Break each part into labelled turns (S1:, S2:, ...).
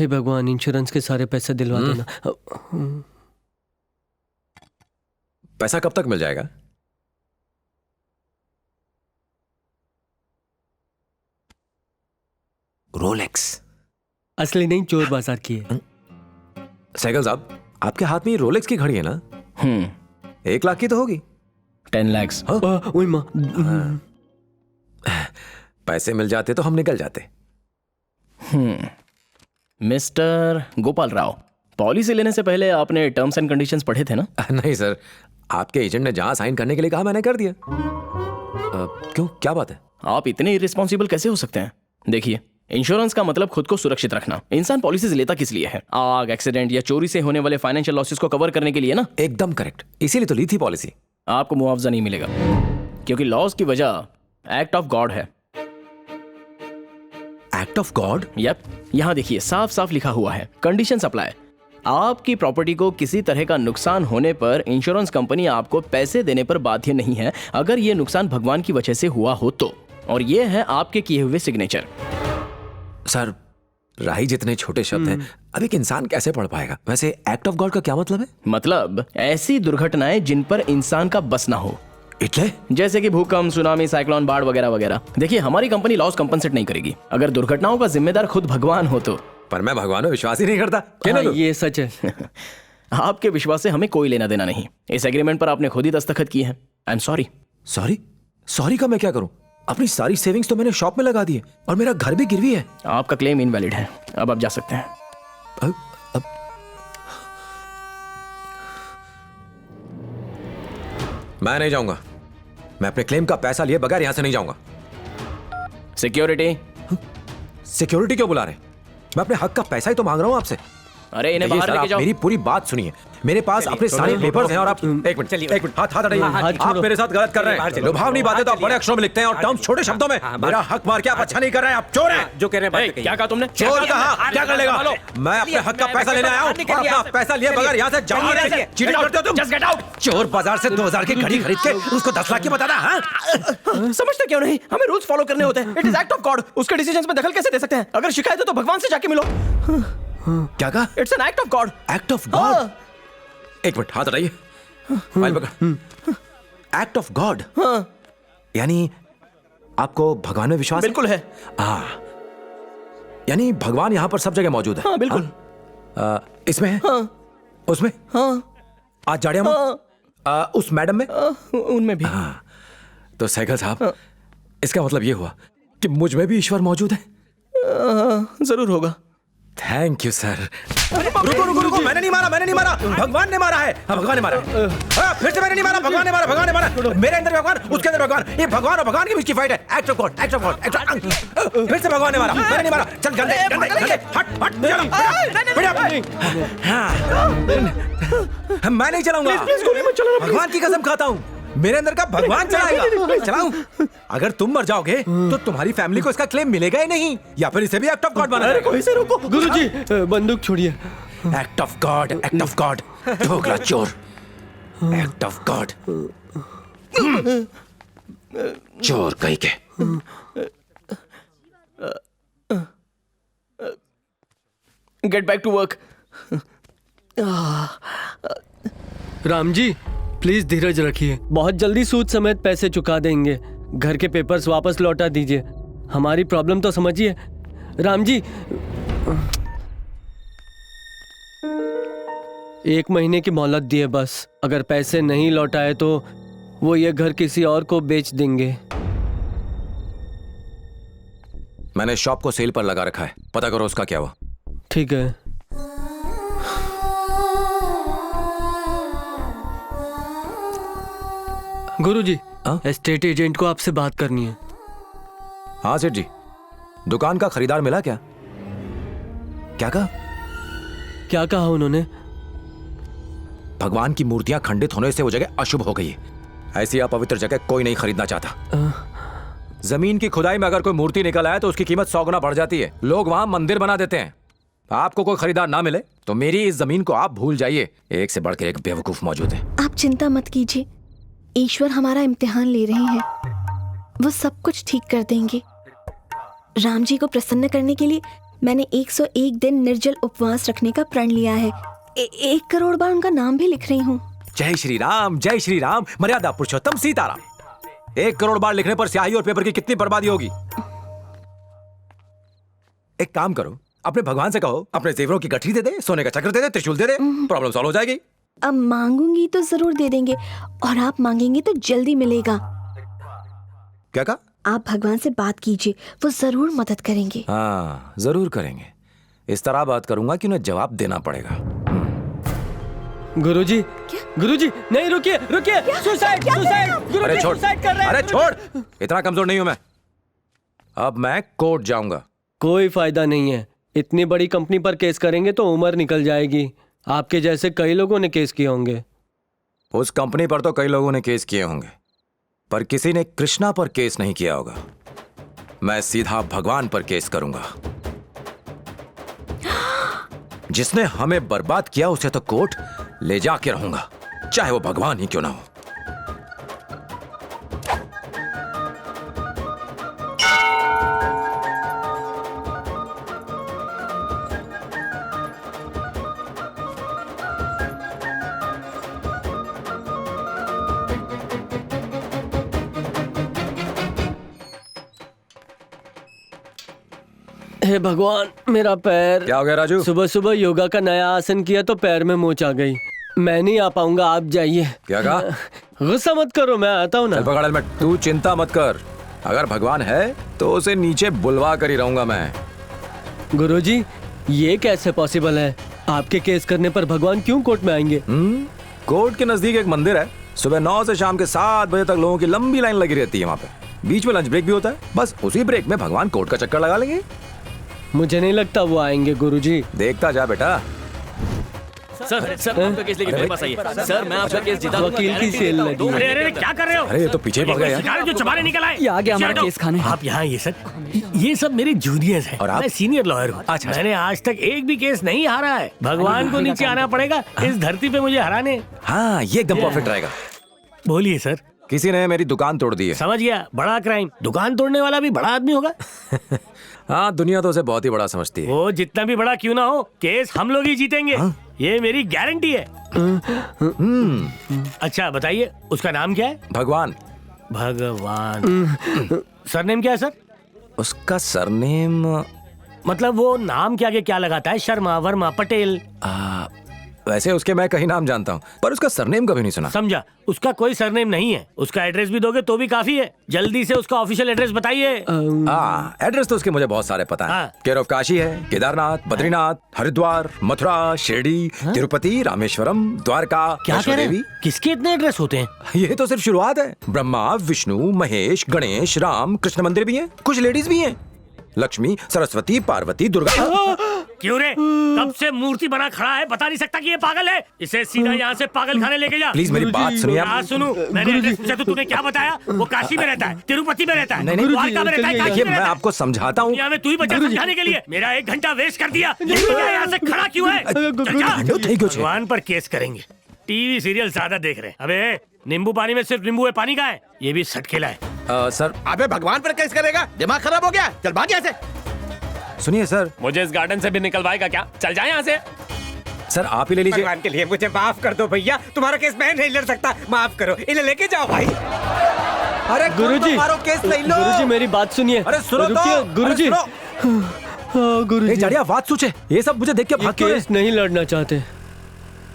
S1: हे भगवान, इंश्योरेंस के सारे पैसे दिलवा देना।
S2: पैसा कब तक मिल जाएगा? रोलेक्स
S1: असली नहीं, चोर बाजार की है।
S2: सहगल साहब, आपके हाथ में ये रोलेक्स की घड़ी है ना? 1 लाख की तो होगी।
S3: 10 lakhs।
S1: ओए माँ,
S2: पैसे मिल जाते तो हम निकल जाते।
S3: मिस्टर गोपाल राव, पॉलिसी लेने से पहले आपने टर्म्स एंड कंडीशंस पढ़े थे ना?
S2: नहीं सर, आपके एजेंट ने जहां साइन करने के लिए कहा मैंने कर दिया। क्यों, क्या बात है?
S3: आप इतने इररिस्पॉन्सिबल कैसे हो सकते हैं? देखिए, इंश्योरेंस का मतलब खुद को सुरक्षित रखना। इंसान पॉलिसीज लेता किस लिए है? आग, एक्सीडेंट या चोरी से होने वाले फाइनेंशियल लॉसेस को कवर करने के लिए ना?
S2: एकदम करेक्ट, इसीलिए तो ली थी पॉलिसी।
S3: आपको मुआवजा नहीं मिलेगा क्योंकि लॉस की वजह एक्ट ऑफ गॉड है।
S2: Act of God?
S3: यप, यहाँ देखिए, साफ साफ लिखा हुआ है, कंडीशंस अप्लाई। आपकी प्रॉपर्टी को किसी तरह का नुकसान होने पर इंश्योरेंस कंपनी आपको पैसे देने पर बाध्य नहीं है, अगर ये नुकसान भगवान की वजह से हुआ हो तो। और ये है आपके किए हुए सिग्नेचर।
S2: सर, राही जितने छोटे शब्द हैं, अब एक इंसान कैसे पढ़ पाएगा? वैसे एक्ट ऑफ गॉड का क्या मतलब है?
S3: मतलब ऐसी दुर्घटनाएं जिन पर इंसान का बस ना हो,
S2: इतने?
S3: जैसे कि भूकंप, सुनामी, साइक्लोन, बाढ़ वगैरह वगैरह। देखिए, हमारी कंपनी लॉस कंपनसेट नहीं करेगी अगर दुर्घटनाओं का जिम्मेदार खुद भगवान हो तो।
S2: पर मैं भगवान में विश्वास ही नहीं करता।
S1: हाँ, ये सच है।
S3: आपके विश्वास से हमें कोई लेना देना नहीं। इस एग्रीमेंट पर आपने खुद ही दस्तखत किए हैं। I am sorry.
S2: Sorry? Sorry का मैं क्या करूं? अपनी सारी सेविंग्स तो मैंने शॉप में लगा दी है और मेरा घर भी गिरवी है।
S3: आपका क्लेम इनवैलिड है, अब आप जा सकते हैं।
S2: अब मैं नहीं जाऊंगा। मैं अपने क्लेम का पैसा लिए बगैर यहां से नहीं जाऊंगा।
S3: सिक्योरिटी।
S2: सिक्योरिटी क्यों बुला रहे? मैं अपने हक का पैसा ही तो मांग रहा हूं आपसे।
S3: अरे इन्हें बाहर लेके जाओ।
S2: मेरी पूरी बात सुनिए, मेरे पास अपने सारे पेपर्स हैं और आप एक मिनट हाथ हटाइए। आप मेरे साथ गलत कर रहे हैं। लुभावनी बातें तो आप बड़े अक्षरों में लिखते हैं और टर्म्स छोटे शब्दों में। मेरा हक मार के आप अच्छा नहीं कर रहे हैं, आप चोर हैं।
S4: जो कह रहे हैं,
S3: क्या कहा तुमने?
S2: चोर कहा? क्या कर लेगा? मैं अपने हक का पैसा लेने आया हूं और अपना पैसा लिए बगैर यहां से जाऊंगा नहीं। चीटिंग करते हो तुम।
S3: Just get out.
S2: चोर बाजार से 2000 की घड़ी खरीद के उसको 10 लाख की बताना। हाँ,
S3: समझते क्यों नहीं? हमें रूल्स फॉलो करने होते हैं। It is act of God. उसके डिसीजंस में दखल कैसे दे सकते हैं? अगर शिकायत है तो भगवान से जाके मिलो।
S2: क्या कहा?
S3: It's an act of God.
S2: Act of God? एक मिनट, हाथ हटाइए, फाइल पकड़। एक्ट ऑफ गॉड यानी आपको भगवान में विश्वास
S3: बिल्कुल है।
S2: हाँ, यानी भगवान यहाँ पर सब जगह मौजूद है।
S3: हाँ, बिल्कुल।
S2: इसमें है?
S3: हाँ।
S2: उसमें?
S3: हाँ।
S2: आज जाड़िया में? उस मैडम में?
S3: उनमें भी।
S2: हाँ, तो सहगल साहब, इसका मतलब ये हुआ कि मुझ में भी ईश्वर मौजूद है।
S3: जरूर होगा।
S2: Thank you sir. रुको रुको रुको, मैंने नहीं मारा, भगवान ने मारा है। हाँ, भगवान ने मारा है। फिर से मैंने नहीं मारा, भगवान ने मारा। मेरे अंदर भगवान, उसके अंदर भगवान। ये भगवान और भगवान के बीच की फाइट है। Act of God. फिर से भगवान ने मारा, मैंने नहीं मारा। चल गंदे, हट। मैं नहीं चलाऊंगा। भगवान की कसम खाता हूँ, मेरे अंदर का भगवान चलाएगा। चलाऊं? अगर तुम मर जाओगे तो तुम्हारी फैमिली को इसका क्लेम मिलेगा ही नहीं, या फिर इसे भी एक्ट ऑफ गॉड बना देगा।
S1: कोई से रुको गुरुजी, बंदूक छोड़िए।
S2: Act of God, act of God, dhokla चोर। एक्ट ऑफ गॉड, चोर कहीं के।
S3: Get back to work.
S1: Ram ji, please धीरज रखिए। बहुत जल्दी सूद समेत पैसे चुका देंगे। घर के पेपर्स वापस लौटा दीजिए। हमारी प्रॉब्लम तो समझिए राम जी। 1 महीने की मोहलत दिए बस। अगर पैसे नहीं लौटाए तो वो ये घर किसी और को बेच देंगे।
S2: मैंने शॉप को सेल पर लगा रखा है, पता करो उसका क्या हुआ।
S1: ठीक है। गुरुजी, एस्टेट एजेंट को आपसे बात करनी है।
S2: हाँ सेठ जी, दुकान का खरीदार मिला क्या? क्या कहा?
S1: क्या कहा उन्होंने?
S2: भगवान की मूर्तियां खंडित होने से वो जगह अशुभ हो गई है। ऐसी अपवित्र जगह कोई नहीं खरीदना चाहता। जमीन की खुदाई में अगर कोई मूर्ति निकल आए तो उसकी कीमत 100 गुना बढ़ जाती है। लोग वहां मंदिर बना देते हैं। आपको कोई खरीदार ना मिले तो मेरी इस जमीन को आप भूल जाइए। एक से बढ़कर एक बेवकूफ मौजूद है।
S5: आप चिंता मत कीजिए, ईश्वर हमारा इम्तिहान ले रहे हैं। वो सब कुछ ठीक कर देंगे। राम जी को प्रसन्न करने के लिए मैंने 101 दिन निर्जल उपवास रखने का प्रण लिया है। 1 करोड़ बार उनका नाम भी लिख रही हूँ।
S2: जय श्री राम, मर्यादा पुरुषोत्तम सीताराम। 1 करोड़ बार लिखने पर स्याही और पेपर की कितनी बर्बादी होगी। एक काम करो, अपने भगवान से कहो अपने जेवरों की गठरी दे दे, सोने का चक्र दे दे, त्रिशूल दे दे, प्रॉब्लम सॉल्व हो जाएगी।
S5: अब मांगूंगी तो जरूर दे देंगे, और आप मांगेंगे तो जल्दी मिलेगा।
S2: क्या कहा?
S5: आप भगवान से बात कीजिए, वो जरूर मदद करेंगे।
S2: हाँ, जरूर करेंगे। इस तरह बात करूंगा कि उन्हें जवाब देना पड़ेगा।
S1: गुरुजी, गुरुजी, नहीं रुकिए, रुकिए, सुसाइड, सुसाइड,
S2: अरे
S1: गुरुजी
S2: छोड़,
S1: सुसाइड कर रहे हैं।
S2: अरे छोड़, इतना कमजोर नहीं हूं मैं। अब मैं कोर्ट जाऊंगा।
S1: कोई फायदा नहीं है, इतनी बड़ी कंपनी पर केस करेंगे तो उम्र निकल जाएगी। आपके जैसे कई लोगों ने केस किए होंगे।
S2: उस कंपनी पर तो कई लोगों ने केस किए होंगे, पर किसी ने कृष्णा पर केस नहीं किया होगा। मैं सीधा भगवान पर केस करूंगा। जिसने हमें बर्बाद किया उसे तो कोर्ट ले जाके रहूंगा, चाहे वो भगवान ही क्यों ना हो।
S1: हे भगवान, मेरा पैर।
S2: क्या हो गया राजू?
S1: सुबह सुबह योगा का नया आसन किया तो पैर में मोच आ गई। मैं नहीं आ पाऊंगा, आप जाइए।
S2: क्या कहा?
S1: गुस्सा मत करो, मैं आता हूँ ना।
S2: चल पकड़ हेलमेट। तू चिंता मत कर, अगर भगवान है तो उसे नीचे बुलवा कर ही रहूंगा मैं।
S1: गुरुजी, ये कैसे पॉसिबल है? आपके केस करने पर भगवान क्यों कोर्ट में आएंगे?
S2: कोर्ट के नजदीक एक मंदिर है। सुबह 9 से शाम के 7 बजे तक लोगों की लंबी लाइन लगी रहती है वहाँ पे। बीच में लंच ब्रेक भी होता है, बस उसी ब्रेक में भगवान कोर्ट का चक्कर लगा लेंगे।
S1: मुझे नहीं लगता वो आएंगे गुरुजी।
S2: देखता जा बेटा।
S3: सर, सर आपका केस लेके मेरे पास आइए। सर, मैं आपका केस जीता दूंगा।
S1: वकील की सेल लगी है।
S4: अरे अरे क्या कर रहे हो?
S2: अरे ये तो पीछे पड़ गया यार।
S4: शिकारी जो चबारे निकल आए।
S6: ये आ गया हमारा
S4: हटो।
S6: केस खाने।
S4: आप यहाँ ये सर, ये सब मेरे जूनियर्स हैं।
S2: और आप?
S4: मैं सीनियर लॉयर हूँ।
S2: अच्छा।
S4: मैंने आज तक एक भी केस नहीं हारा है। भगवान को नीचे आना पड़ेगा इस धरती पे मुझे हराने।
S2: हाँ, ये एकदम परफेक्ट रहेगा।
S4: बोलिए सर।
S2: किसी ने मेरी दुकान तोड़ दी है।
S4: समझ गया, बड़ा क्राइम। दुकान तोड़ने वाला भी बड़ा आदमी होगा।
S2: हाँ, दुनिया तो उसे बहुत ही बड़ा समझती है।
S4: वो जितना भी बड़ा क्यों ना हो, केस हम लोग ही जीतेंगे। ये मेरी गारंटी है। अच्छा बताइए, उसका नाम क्या है?
S2: भगवान।
S4: भगवान। सरनेम क्या है सर?
S2: उसका सरनेम
S4: मतलब वो नाम के आगे क्या लगाता है? शर्मा, वर्मा, पटेल?
S2: वैसे उसके मैं कई नाम जानता हूँ, पर उसका सरनेम कभी नहीं सुना।
S4: समझा, उसका कोई सरनेम नहीं है। उसका एड्रेस भी दोगे तो भी काफी है। जल्दी से उसका ऑफिशियल एड्रेस बताइए।
S2: एड्रेस तो उसके मुझे बहुत सारे पता है।
S4: हाँ।
S2: केयर ऑफ काशी है, केदारनाथ, बद्रीनाथ, हरिद्वार, मथुरा, शिरडी, तिरुपति, रामेश्वरम, द्वारका,
S4: क्या कह रहे
S2: वैष्णो
S4: हैं? किसके इतने एड्रेस होते हैं?
S2: ये तो सिर्फ शुरुआत है। ब्रह्मा, विष्णु, महेश, गणेश, राम, कृष्ण मंदिर भी हैं। कुछ लेडीज भी हैं, लक्ष्मी, सरस्वती, पार्वती, दुर्गा।
S4: क्यों रे? कब से मूर्ति बना खड़ा है, बता नहीं सकता कि ये पागल है? इसे सीधा यहाँ से पागल खाने लेके जा।
S2: प्लीज मेरी बात सुनिए आप।
S4: हाँ सुनू, मैंने एड्रेस पूछा तो तूने क्या बताया? वो काशी में रहता है, तिरुपति में रहता है, द्वारका में रहता है, काशी
S2: देखिए,
S4: में
S2: मैं
S4: रहता है।
S2: आपको समझाता हूँ।
S4: दुनिया में तू ही बचा समझाने के लिए। मेरा 1 घंटा वेस्ट कर दिया। यहाँ से खड़ा क्यों है? चल जा। भगवान पर केस करेंगे। टीवी सीरियल ज्यादा देख रहे हैं। अबे नींबू पानी में सिर्फ नींबू है, पानी का है। ये भी सटकेला है।
S2: सर,
S7: अबे भगवान पर केस करेगा? दिमाग खराब हो गया? चल भाग यहाँ से।
S2: सुनिए सर।
S8: मुझे इस गार्डन से भी निकलवाएगा क्या? चल जाए यहाँ से।
S2: सर आप ही ले लीजिए।
S7: भगवान के लिए मुझे माफ कर दो भैया, तुम्हारा केस मैं नहीं लड़ सकता। माफ करो, इन्हें लेके जाओ भाई।
S2: अरे
S1: गुरुजी,
S2: मारो, केस ले लो।
S1: गुरुजी मेरी बात सुनिए।
S2: अरे सुनो तो।
S1: रुकिए, गुरुजी।
S2: अरे सुनो।
S1: हाँ, गुरुजी।
S2: जाड़िया बात सोचे, ये सब मुझे देख के भाग क्यों रहे?
S1: केस नहीं लड़ना चाहते।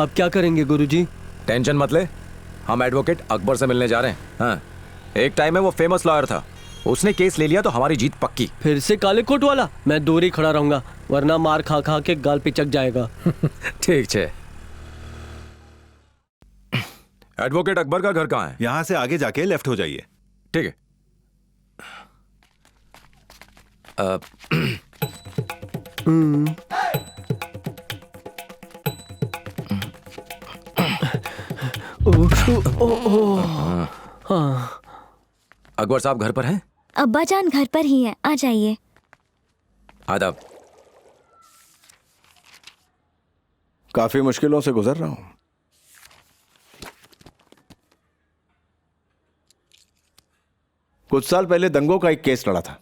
S1: अब क्या करेंगे गुरुजी?
S2: टेंशन मत ले, हम एडवोकेट अकबर से मिलने जा रहे हैं। हाँ, एक टाइम में वो फेमस लॉयर था, उसने केस ले लिया तो हमारी जीत पक्की।
S1: फिर से काले कोट वाला? मैं दूर ही खड़ा रहूंगा, वरना मार खा खा के गाल पिचक जाएगा।
S2: ठीक है। एडवोकेट अकबर का घर कहाँ है?
S9: यहाँ से आगे जाके लेफ्ट हो जाइए।
S2: ठीक है। अकबर साहब घर पर हैं?
S10: अब्बा जान घर पर ही हैं, आ जाइए।
S2: आदाब।
S11: काफी मुश्किलों से गुजर रहा हूं। कुछ साल पहले दंगों का एक केस लड़ा था।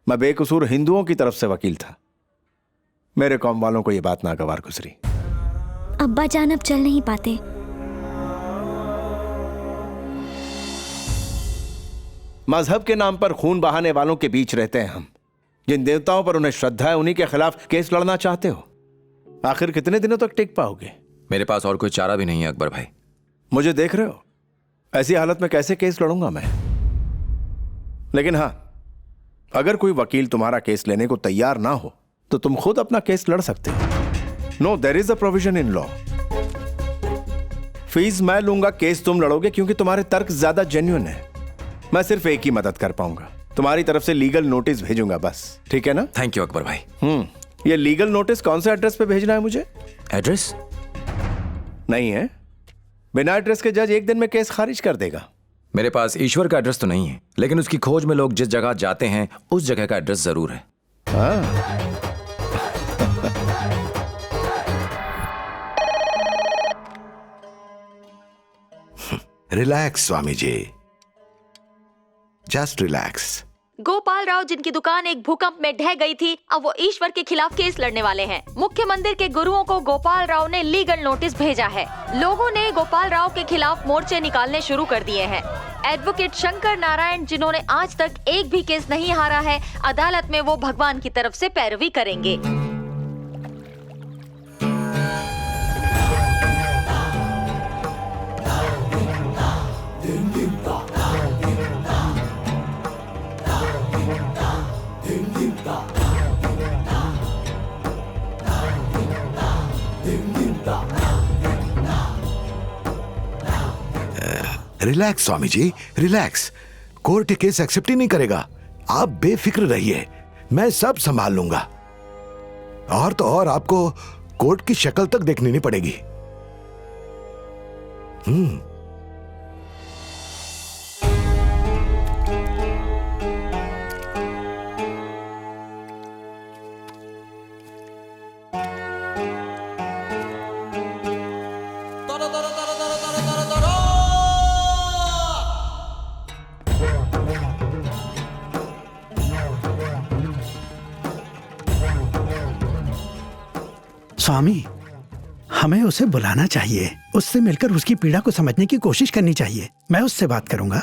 S11: मैं बेकसूर हिंदुओं की तरफ से वकील था। मेरे कॉम वालों को ये बात नागवार गुजरी।
S10: अब्बा जान अब चल नहीं पाते।
S11: मजहब के नाम पर खून बहाने वालों के बीच रहते हैं हम। जिन देवताओं पर उन्हें श्रद्धा है उन्हीं के खिलाफ केस लड़ना चाहते हो। आखिर कितने दिनों तक टिक पाओगे?
S2: मेरे पास और कोई चारा भी नहीं है अकबर भाई।
S11: मुझे देख रहे हो, ऐसी हालत में कैसे केस लड़ूंगा मैं। लेकिन हाँ, अगर कोई वकील तुम्हारा केस लेने को तैयार ना हो तो तुम खुद अपना केस लड़ सकते हो। No, there is a provision in law. Fees मैं लूंगा, केस तुम लड़ोगे क्योंकि तुम्हारे तर्क ज्यादा जेन्युइन है। मैं सिर्फ एक ही मदद कर पाऊंगा, तुम्हारी तरफ से लीगल नोटिस भेजूंगा बस। ठीक है ना?
S2: थैंक यू अकबर भाई।
S11: ये लीगल नोटिस कौन से एड्रेस पे भेजना है मुझे?
S2: एड्रेस
S11: नहीं है? बिना एड्रेस के जज एक दिन में केस खारिज कर देगा।
S2: मेरे पास ईश्वर का एड्रेस तो नहीं है, लेकिन उसकी खोज में लोग जिस जगह जाते हैं उस जगह का एड्रेस जरूर है।
S9: Relax Swami ji, just relax.
S6: Gopal Rao जिनकी दुकान एक भूकंप में ढह गई थी, अब वो ईश्वर के खिलाफ केस लड़ने वाले हैं। मुख्य मंदिर के गुरुओं को गोपाल राव ने लीगल नोटिस भेजा है। लोगों ने गोपाल राव के खिलाफ मोर्चे निकालने शुरू कर दिए हैं। एडवोकेट शंकर नारायण, जिन्होंने आज तक एक भी केस नहीं हारा है, अदालत में वो भगवान की तरफ से पैरवी करेंगे।
S9: Relax Swami ji, relax. Court case accept ही नहीं करेगा, आप बेफिक्र रहिए, मैं सब संभाल लूंगा। और तो और आपको कोर्ट की शक्ल तक देखनी नहीं पड़ेगी।
S12: स्वामी, हमें उसे बुलाना चाहिए, उससे मिलकर उसकी पीड़ा को समझने की कोशिश करनी चाहिए। मैं उससे बात करूंगा।